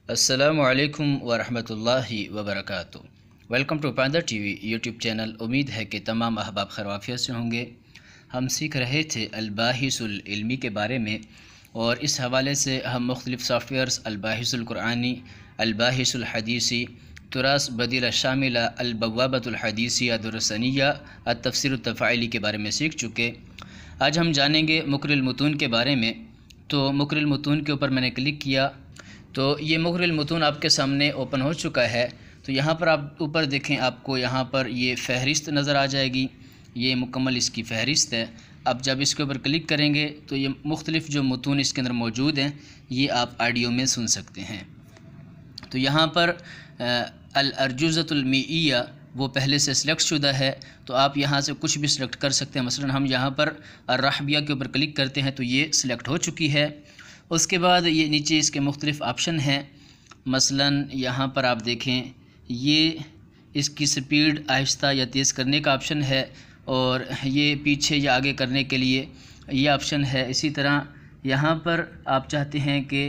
अस्सलामु अलैकुम वरहमतुल्लाहि वबरकातुह। वेलकम टू पांदा टीवी यूट्यूब चैनल। उम्मीद है कि तमाम अहबाब खैरियत से होंगे। हम सीख रहे थे अल-बाहिसुल इल्मी के बारे में और इस हवाले से हम मुख्तलिफ़ सॉफ्टवेयर्स अल-बाहिसुल कुरानी, अल-बाहिसुल हदीसी, तुरास बदील शामिला, अल-बवाबतुल हदीसिया दुरसनिया, अत-तफसीर तफ़ाइली के बारे में सीख चुके। आज हम जानेंगे मुकरिल मुतून के बारे में। तो मुकरिल मुतून के ऊपर मैंने क्लिक किया तो ये मुकरिल मुतून आपके सामने ओपन हो चुका है। तो यहाँ पर आप ऊपर देखें, आपको यहाँ पर ये फ़हरिस्त नज़र आ जाएगी। ये मुकम्मल इसकी फ़हरिस्त है। अब जब इसके ऊपर क्लिक करेंगे तो ये मुख्तलिफ़ जो मुतून इसके अंदर मौजूद हैं ये आप ऑडियो में सुन सकते हैं। तो यहाँ पर अल-अर्जुज़तुल मीइया वो पहले से सिलेक्ट शुदा है, तो आप यहाँ से कुछ भी सिलेक्ट कर सकते हैं। मसलन हम यहाँ पर अर्रहबिया के ऊपर क्लिक करते हैं तो ये सिलेक्ट हो चुकी है। उसके बाद ये नीचे इसके मुख्तलिफ़ ऑप्शन हैं। मसलन यहाँ पर आप देखें, ये इसकी स्पीड आहिस्ता या तेज़ करने का ऑप्शन है और ये पीछे या आगे करने के लिए ये ऑप्शन है। इसी तरह यहाँ पर आप चाहते हैं कि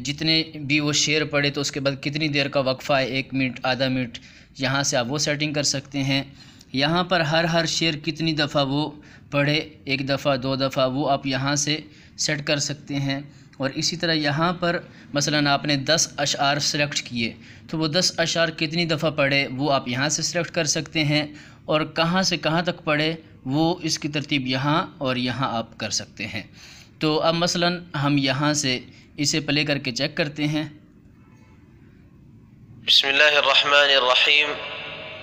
जितने भी वो शेर पढ़े तो उसके बाद कितनी देर का वक्फ़ा है, 1 मिनट, आधा मिनट, यहाँ से आप वो सेटिंग कर सकते हैं। यहाँ पर हर शेर कितनी दफ़ा वो पढ़े, 1 दफ़ा 2 दफ़ा, वो आप यहाँ से सेट कर सकते हैं। और इसी तरह यहाँ पर मसलन आपने 10 अशआर सेलेक्ट किए तो वो 10 अशआर कितनी दफ़ा पढ़े वो आप यहाँ से सेलेक्ट कर सकते हैं। और कहाँ से कहाँ तक पढ़े वो इसकी तरतीब यहाँ और यहाँ आप कर सकते हैं। तो अब मसलन हम यहाँ से इसे प्ले करके चेक करते हैं। बिस्मिल्लाहिर्रहमानिर्रहीम,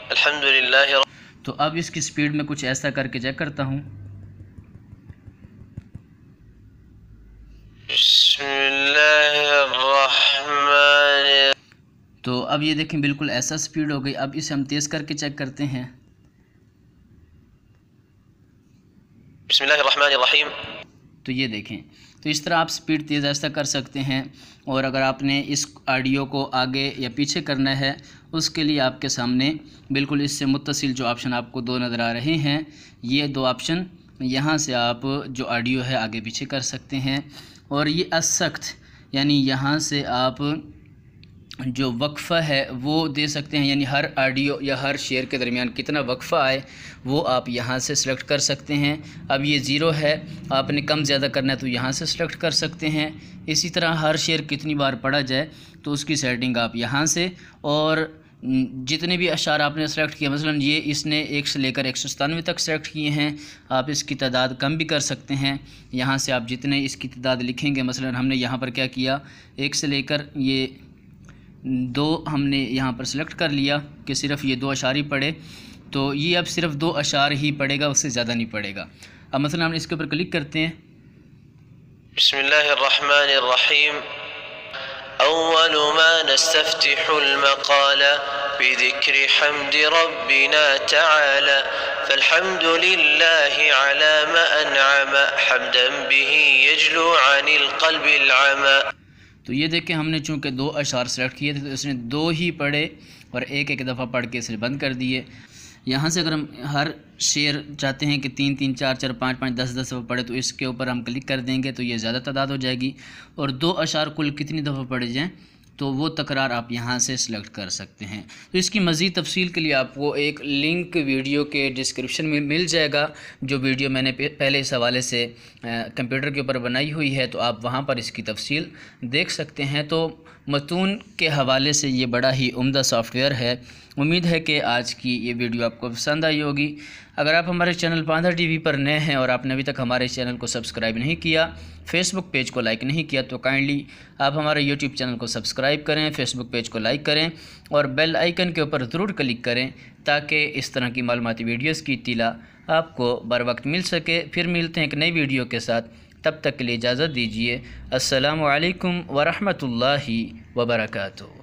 अल्हम्दुलिल्लाह। तो अब इसकी स्पीड में कुछ ऐसा करके चेक करता हूँ। तो अब ये देखें बिल्कुल ऐसा स्पीड हो गई। अब इसे हम तेज़ करके चेक करते हैं। बिस्मिल्लाहिर्रहमानिर्रहीम। तो ये देखें, तो इस तरह आप स्पीड तेज़ ऐसा कर सकते हैं। और अगर आपने इस ऑडियो को आगे या पीछे करना है उसके लिए आपके सामने बिल्कुल इससे मुत्तसिल जो ऑप्शन आपको 2 नज़र आ रहे हैं, ये 2 ऑप्शन, यहाँ से आप जो ऑडियो है आगे पीछे कर सकते हैं। और ये असख्त यानी यहाँ से आप जो वक्फ़ा है वो दे सकते हैं, यानी हर ऑडियो या हर शेर के दरमियान कितना वक्फ़ा आए वो आप यहाँ से सिलेक्ट कर सकते हैं। अब ये 0 है, आपने कम ज़्यादा करना है तो यहाँ से सिलेक्ट कर सकते हैं। इसी तरह हर शेर कितनी बार पढ़ा जाए तो उसकी सेटिंग आप यहाँ से, और जितने भी अशार आपने सेलेक्ट किए, मसलन ये इसने 1 से लेकर 197 तक सेलेक्ट किए हैं, आप इसकी तादाद कम भी कर सकते हैं। यहाँ से आप जितने इसकी तादाद लिखेंगे, मसलन हमने यहाँ पर क्या किया, 1 से लेकर ये 2 हमने यहाँ पर सेलेक्ट कर लिया कि सिर्फ़ ये 2 अशार ही पढ़े, तो ये अब सिर्फ़ 2 अशार ही पढ़ेगा, उससे ज़्यादा नहीं पढ़ेगा। अब मसलन हम इसके ऊपर क्लिक करते हैं। बिस्मिल्लाहिर्रहमानिर्रहीम, अव्वलु मा नस्तफ्तिहुल मक़ाला बिज़िक्रि हम्दि रब्बिना तआला फल्हम्दुलिल्लाहि अला मा अनअमा हम्दन बिही यजलु अनिल क़ल्बिल अमा। तो ये देखें, हमने चूँकि 2 अशार सेलेक्ट किए थे तो इसने 2 ही पढ़े और एक दफ़ा पढ़ के इसे बंद कर दिए। यहाँ से अगर हम हर शेर चाहते हैं कि 3-3, 4-4, 5-5, 10-10 दफ़ा पढ़े तो इसके ऊपर हम क्लिक कर देंगे तो ये ज़्यादा तादाद हो जाएगी। और 2 अशार कुल कितनी दफ़ा पढ़े जाएँ तो वो तकरार आप यहाँ से सिलेक्ट कर सकते हैं। तो इसकी मज़ीद तफसील के लिए आपको एक लिंक वीडियो के डिस्क्रिप्शन में मिल जाएगा, जो वीडियो मैंने पहले इस हवाले से कंप्यूटर के ऊपर बनाई हुई है, तो आप वहाँ पर इसकी तफसील देख सकते हैं। तो मतून के हवाले से ये बड़ा ही उम्दा सॉफ्टवेयर है। उम्मीद है कि आज की ये वीडियो आपको पसंद आई होगी। अगर आप हमारे चैनल पांदा टीवी पर नए हैं और आपने अभी तक हमारे चैनल को सब्सक्राइब नहीं किया, फेसबुक पेज को लाइक नहीं किया, तो काइंडली आप हमारे यूट्यूब चैनल को सब्सक्राइब करें, फेसबुक पेज को लाइक करें और बेल आइकन के ऊपर ज़रूर क्लिक करें ताकि इस तरह की मालूमाती वीडियोज़ की इत्तिला आपको बर वक्त मिल सके। फिर मिलते हैं एक नई वीडियो के साथ, तब तक के लिए इजाज़त दीजिए। अस्सलामु अलैकुम वरहमतुल्लाहि वबरकातुह।